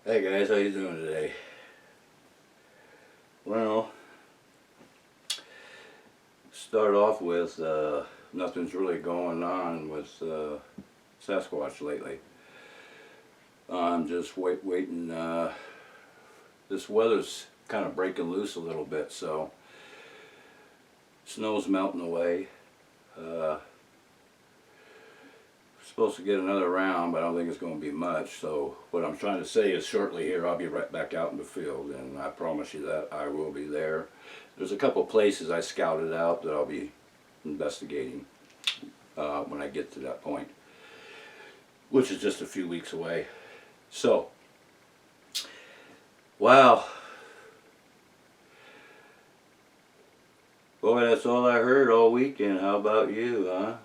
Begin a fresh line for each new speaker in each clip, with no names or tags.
Hey guys, how you doing today? Well, start off with nothing's really going on with Sasquatch lately. I'm just waiting. This weather's kind of breaking loose a little bit, so snow's melting away. Supposed to get another round, but I don't think it's going to be much. So what I'm trying to say is shortly here I'll be right back out in the field, and I promise you that I will be there. There's a couple places I scouted out that I'll be investigating when I get to that point, which is just a few weeks away. So, wow. Boy, that's all I heard all weekend. How about you, huh?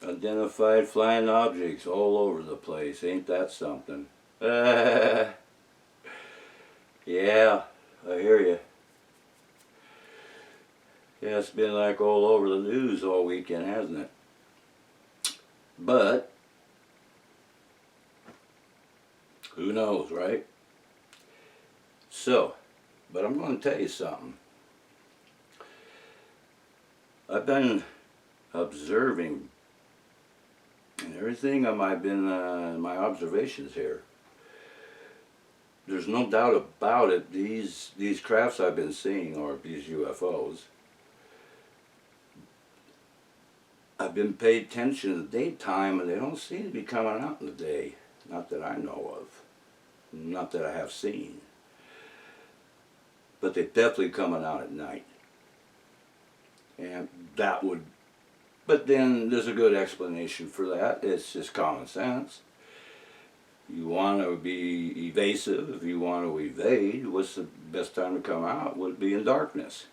Identified flying objects all over the place. Ain't that something? Yeah, I hear you. Yeah, it's been like all over the news all weekend, hasn't it? But, who knows, right? So, but I'm going to tell you something. I've been observing, and everything I've been my observations here. There's no doubt about it. These crafts I've been seeing, or these UFOs, I've been paying attention in the daytime, and they don't seem to be coming out in the day. Not that I know of. Not that I have seen. But they're definitely coming out at night. And that would, but then there's a good explanation for that. It's just common sense. You want to be evasive, if you want to evade, what's the best time to come out? Would be in darkness.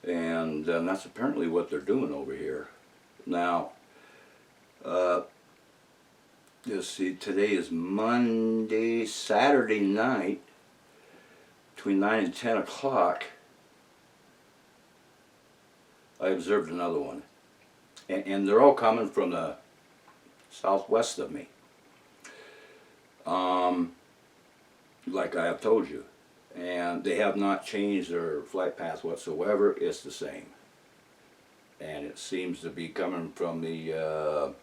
And that's apparently what they're doing over here. Now, let's see, today is Monday, Saturday night, between 9 and 10 o'clock, I observed another one. And they're all coming from the southwest of me. Like I have told you. And they have not changed their flight path whatsoever. It's the same. And it seems to be coming from the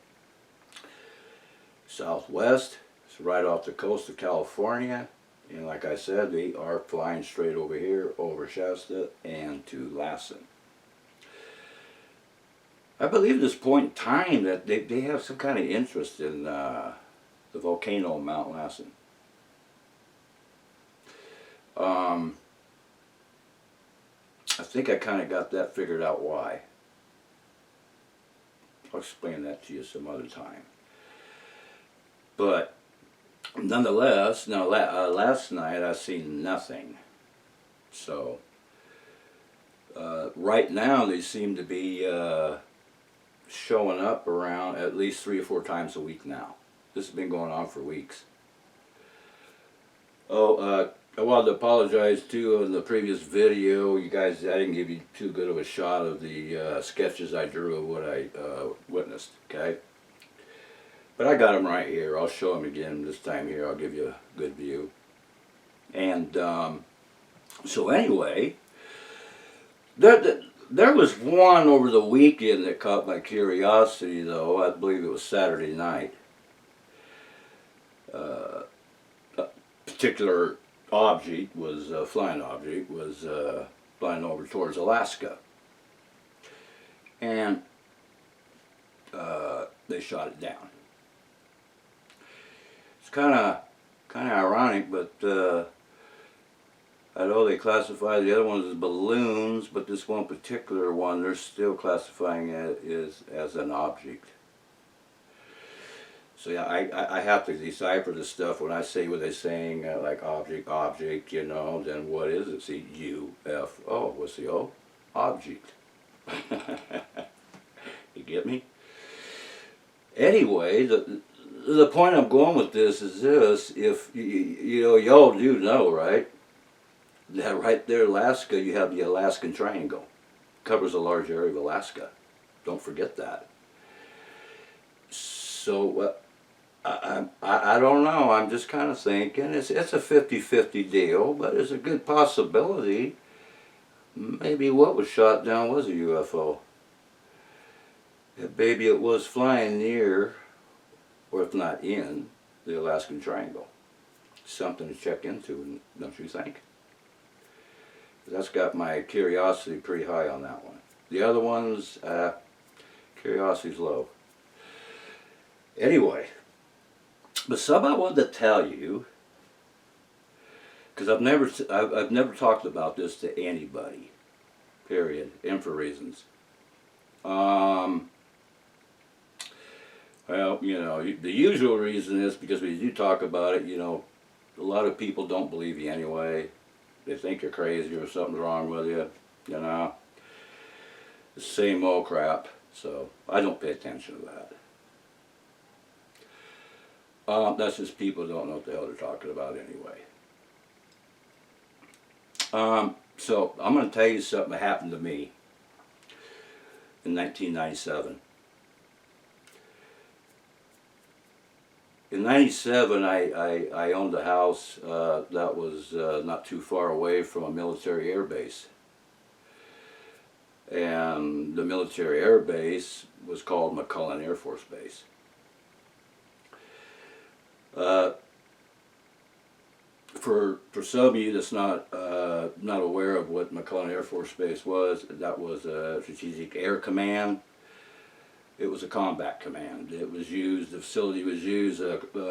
southwest. It's right off the coast of California. And like I said, they are flying straight over here, over Shasta, and to Lassen. I believe at this point in time that they have some kind of interest in the volcano of Mount Lassen. I think I kind of got that figured out why. I'll explain that to you some other time. But nonetheless, now last night I seen nothing. So right now they seem to be showing up around at least 3 or 4 times a week now. This has been going on for weeks. Oh, I wanted to apologize too in the previous video. You guys, I didn't give you too good of a shot of the sketches I drew of what I witnessed, okay? But I got them right here. I'll show them again this time here. I'll give you a good view. And so anyway, there was one over the weekend that caught my curiosity, though. I believe it was Saturday night. A particular object was, flying object, was flying over towards Alaska. And they shot it down. It's kind of ironic, but I know they classify the other ones as balloons, but this one particular one, they're still classifying it as an object. So yeah, I have to decipher this stuff when I say what they're saying, like object, you know, then what is it? See, U-F-O, what's the O? Object. You get me? Anyway, the point I'm going with this is this: if you know, y'all do know, right? That right there, Alaska, you have the Alaskan Triangle. Covers a large area of Alaska. Don't forget that. So I don't know. I'm just kind of thinking it's a 50-50 deal, but there's a good possibility maybe what was shot down was a UFO. Maybe it was flying near, or if not in, the Alaskan Triangle. Something to check into, don't you think? That's got my curiosity pretty high on that one. The other ones, curiosity's low. Anyway, but something I wanted to tell you, because I've never talked about this to anybody, period, and for reasons. Well, you know, the usual reason is because when you do talk about it, you know, a lot of people don't believe you anyway. They think you're crazy or something's wrong with you, you know. The same old crap, so I don't pay attention to that. That's just people don't know what the hell they're talking about anyway. So I'm going to tell you something that happened to me in 1997. In 97, I owned a house that was not too far away from a military air base. And the military air base was called McCullen Air Force Base. For some of you that's not aware of what McCullen Air Force Base was, that was a Strategic Air Command. It was a combat command. It was used, the facility was used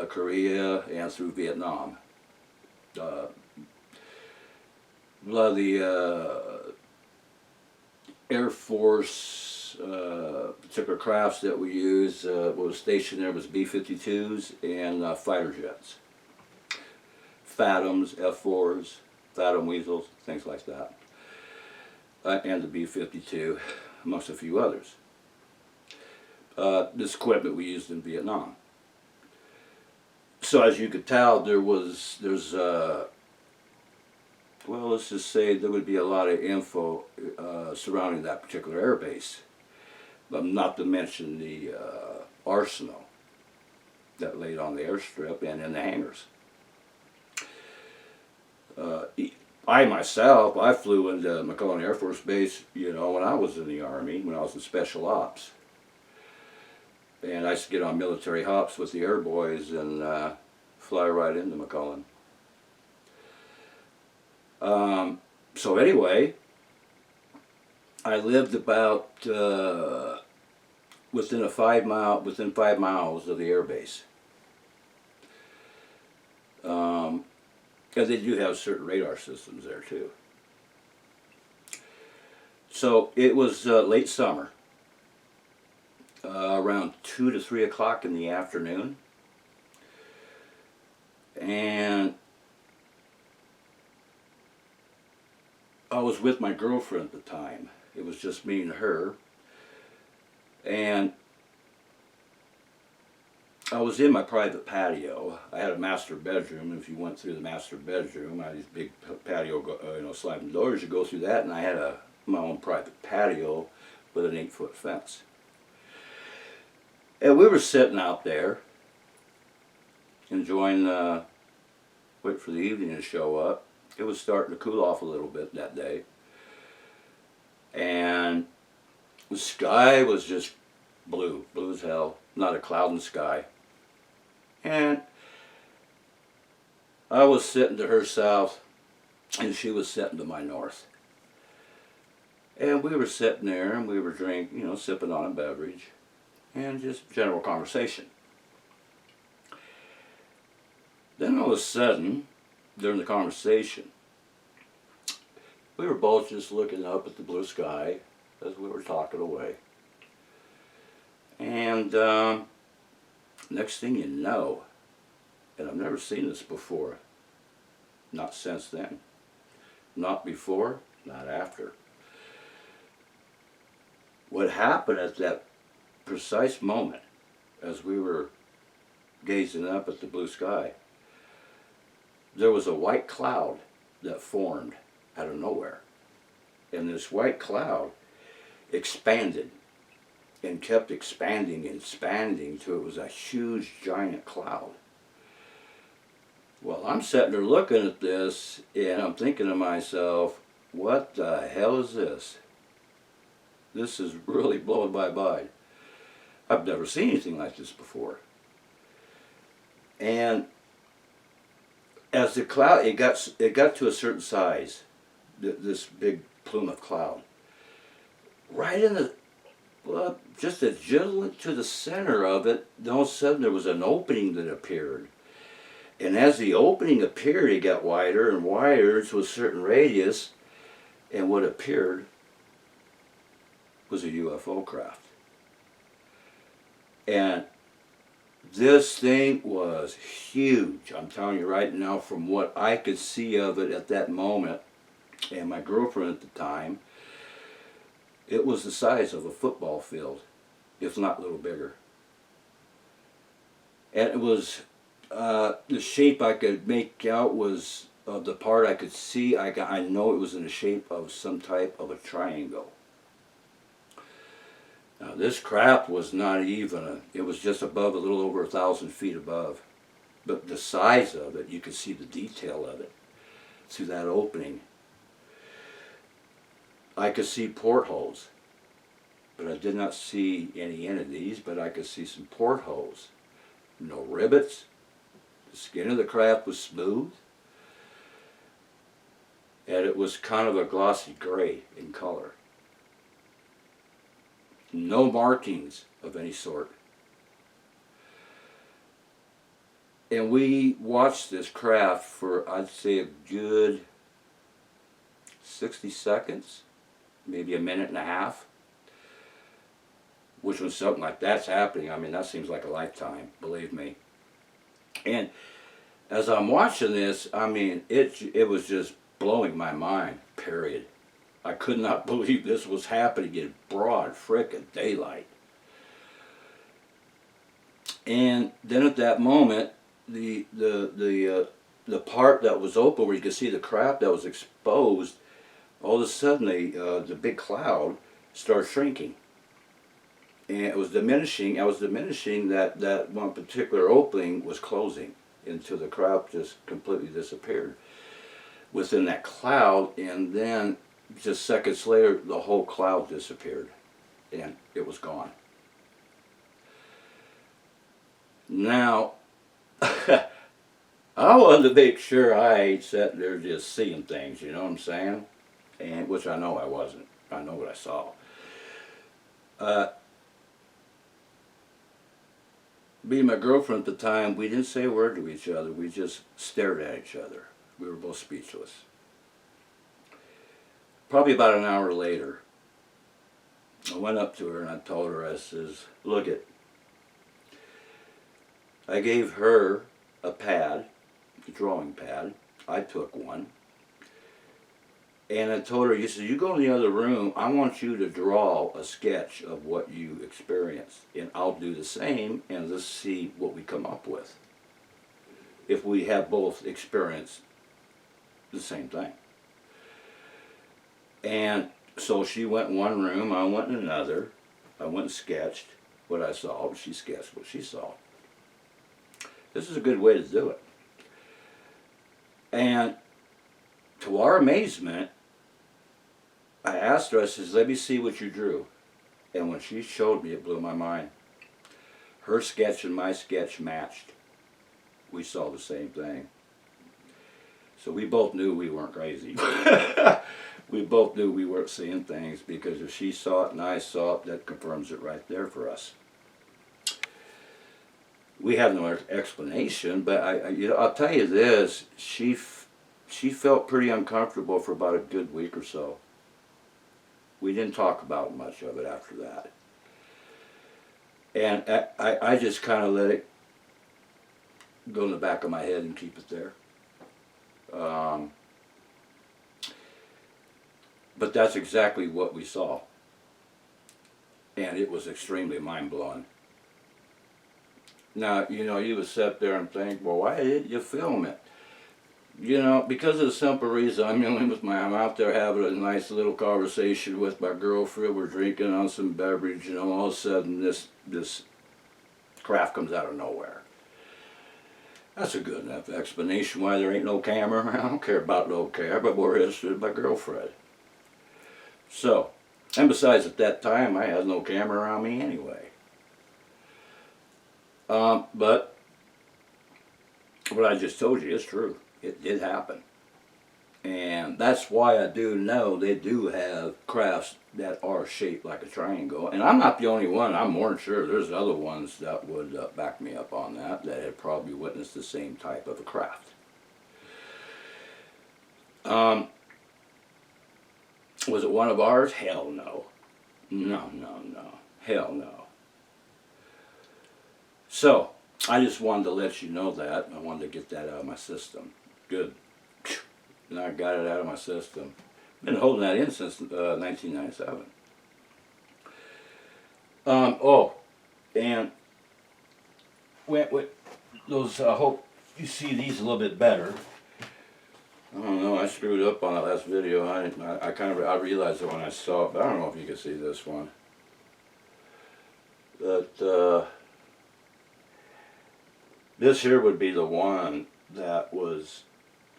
Korea and through Vietnam. A lot of the Air Force particular crafts that we used, what was stationed there was B-52s and fighter jets. Phantoms, F-4s, Phantom Weasels, things like that. And the B-52, amongst a few others. This equipment we used in Vietnam. So as you could tell, there's well, let's just say there would be a lot of info surrounding that particular air base, but not to mention the arsenal that laid on the airstrip and in the hangars. I myself, I flew into McCullen Air Force Base, you know, when I was in the Army, when I was in Special Ops. And I used to get on military hops with the air boys and fly right into McCullen. So anyway, I lived about within 5 miles of the air base. Because they do have certain radar systems there too. So it was late summer, around 2 to 3 o'clock in the afternoon, and I was with my girlfriend at the time. It was just me and her, and I was in my private patio. I had a master bedroom. If you went through the master bedroom, I had these big patio, sliding doors. You go through that, and I had my own private patio with an 8-foot fence. And we were sitting out there, enjoying, wait for the evening to show up. It was starting to cool off a little bit that day. And the sky was just blue as hell, not a cloud in the sky. And I was sitting to her south, and she was sitting to my north. And we were sitting there, and we were drinking, sipping on a beverage, and just general conversation. Then all of a sudden, during the conversation, we were both just looking up at the blue sky as we were talking away. And next thing you know, and I've never seen this before, not since then, not before, not after. What happened at that precise moment, as we were gazing up at the blue sky, there was a white cloud that formed out of nowhere. And this white cloud expanded and kept expanding and expanding till it was a huge giant cloud. Well, I'm sitting there looking at this and I'm thinking to myself, what the hell is this? This is really blowing my mind. I've never seen anything like this before. And as the cloud, it got to a certain size, this big plume of cloud. Right in the, well, just adjacent to the center of it, all of a sudden there was an opening that appeared. And as the opening appeared, it got wider and wider to a certain radius, and what appeared was a UFO craft. And this thing was huge. I'm telling you right now, from what I could see of it at that moment, and my girlfriend at the time, it was the size of a football field, if not a little bigger. And it was, the shape I could make out was, the part I could see, I know it was in the shape of some type of a triangle. Now this craft was not even, it was just above, a little over 1,000 feet above. But the size of it, you could see the detail of it through that opening. I could see portholes, but I did not see any entities, but I could see some portholes. No rivets. The skin of the craft was smooth. And it was kind of a glossy gray in color. No markings of any sort. And we watched this craft for, I'd say, a good 60 seconds, maybe a minute and a half. Which when something like that's happening, I mean, that seems like a lifetime, believe me. And as I'm watching this, I mean, it was just blowing my mind, period. I could not believe this was happening in broad frickin' daylight. And then at that moment, the part that was open where you could see the craft that was exposed, all of a sudden the big cloud started shrinking. And it was diminishing. I was diminishing that one particular opening was closing until the craft just completely disappeared within that cloud, and then just seconds later the whole cloud disappeared and it was gone. Now I wanted to make sure I ain't sitting there just seeing things, you know what I'm saying? And which I know I wasn't. I know what I saw. Me and my girlfriend at the time, we didn't say a word to each other. We just stared at each other. We were both speechless. Probably about an hour later, I went up to her and I told her, I says, look it. I gave her a pad, a drawing pad. I took one. And I told her, you said, you go in the other room, I want you to draw a sketch of what you experienced. And I'll do the same, and let's see what we come up with. If we have both experienced the same thing. And so she went in one room, I went in another. I went and sketched what I saw, she sketched what she saw. This is a good way to do it. And to our amazement, I asked her, I says, let me see what you drew. And when she showed me, it blew my mind. Her sketch and my sketch matched. We saw the same thing. So we both knew we weren't crazy. We both knew we weren't seeing things, because if she saw it and I saw it, that confirms it right there for us. We have no explanation, but I'll tell you this, she felt pretty uncomfortable for about a good week or so. We didn't talk about much of it after that. And I just kind of let it go in the back of my head and keep it there. But that's exactly what we saw. And it was extremely mind-blowing. Now, you know, you would sit there and think, well, why didn't you film it? you know, because of the simple reason I'm out there having a nice little conversation with my girlfriend. We're drinking on some beverage, you know. All of a sudden, this craft comes out of nowhere. That's a good enough explanation why there ain't no camera. I don't care about no camera, but more interested in my girlfriend. So, and besides, at that time, I had no camera around me anyway. But what I just told you is true. It did happen. And that's why I do know they do have crafts that are shaped like a triangle. And I'm not the only one. I'm more than sure there's other ones that would back me up on that had probably witnessed the same type of a craft. Was it one of ours? Hell no. No. Hell no. So, I just wanted to let you know that. I wanted to get that out of my system. Good. And I got it out of my system. Been holding that in since 1997. Oh, and those. I hope you see these a little bit better. I don't know. I screwed up on that last video. I realized it when I saw it, but I don't know if you can see this one. But this here would be the one that was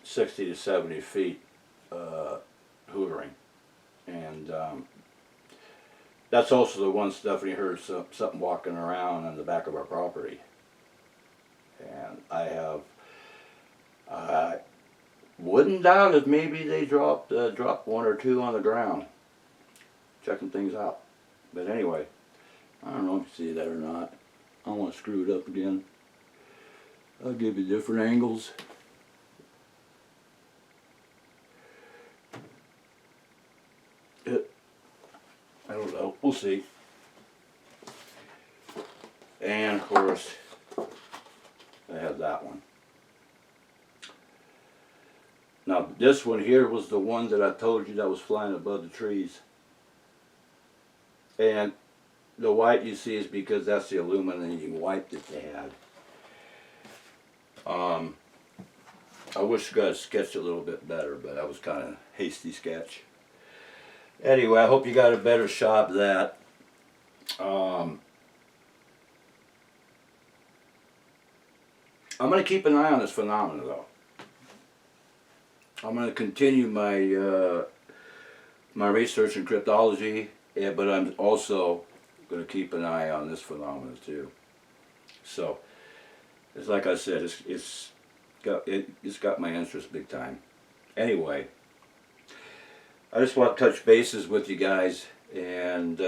60 to 70 feet hoovering, and that's also the one Stephanie heard something walking around on the back of our property. And I wouldn't doubt if maybe they dropped one or two on the ground, checking things out. But anyway, I don't know if you see that or not. I don't want to screw it up again. I'll give you different angles. I don't know. We'll see. And of course, I have that one. Now this one here was the one that I told you that was flying above the trees. And the white you see is because that's the illuminating white that they had. I wish I could have sketched it a little bit better, but that was kind of a hasty sketch. Anyway, I hope you got a better shot of that. I'm going to keep an eye on this phenomenon, though. I'm going to continue my my research in cryptology, but I'm also going to keep an eye on this phenomenon too. So, it's like I said, it's got my interest big time. Anyway, I just want to touch bases with you guys and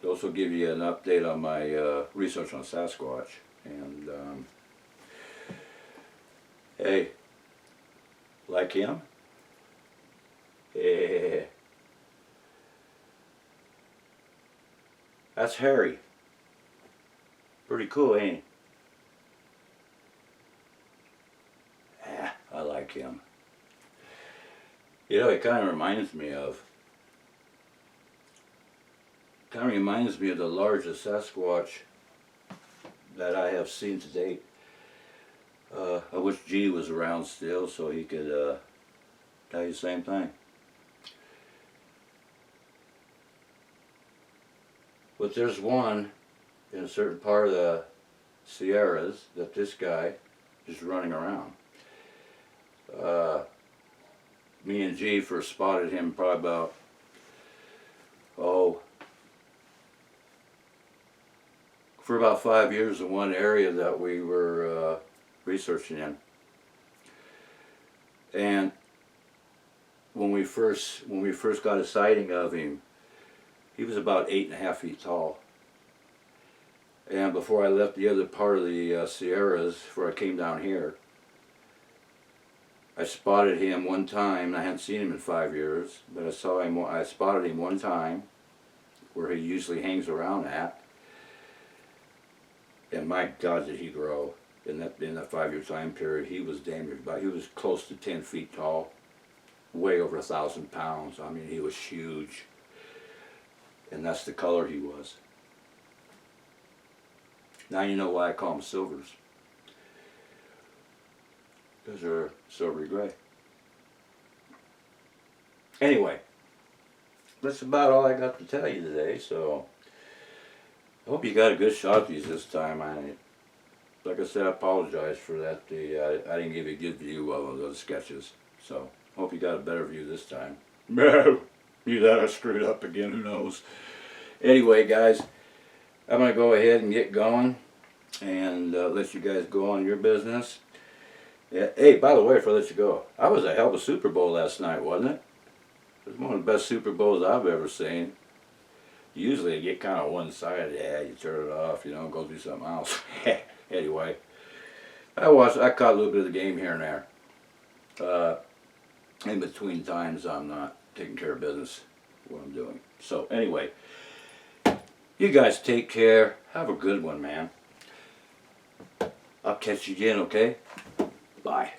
also give you an update on my research on Sasquatch. And hey, like him? Yeah. That's Harry. Pretty cool, ain't he? Yeah, I like him. You know, it kind of reminds me of the largest Sasquatch that I have seen to date. I wish G was around still so he could tell you the same thing. But there's one in a certain part of the Sierras that this guy is running around. Me and G first spotted him probably about, for about 5 years in one area that we were researching in. And when we first got a sighting of him, he was about 8.5 feet tall. And before I left the other part of the Sierras, before I came down here, I spotted him one time. I hadn't seen him in 5 years, but I spotted him one time where he usually hangs around at. And my God, did he grow in that 5-year time period. He was damn near, he was close to 10 feet tall, way over 1,000 pounds. I mean, he was huge. And that's the color he was. Now you know why I call them silvers. because they're silvery gray. Anyway, that's about all I got to tell you today, so I hope you got a good shot at these this time. Like I said, I apologize for that. I didn't give you a good view of those sketches, so hope you got a better view this time. No, either I screwed up again, who knows. Anyway, guys, I'm going to go ahead and get going and let you guys go on your business. Yeah, hey, by the way, before I let you go, I was a hell of a Super Bowl last night, wasn't it? It was one of the best Super Bowls I've ever seen. Usually you get kind of one-sided. Yeah, you turn it off, you know, go do something else. Anyway, I caught a little bit of the game here and there. In between times I'm not taking care of business, what I'm doing. So anyway, you guys take care. Have a good one, man. I'll catch you again, okay? Bye.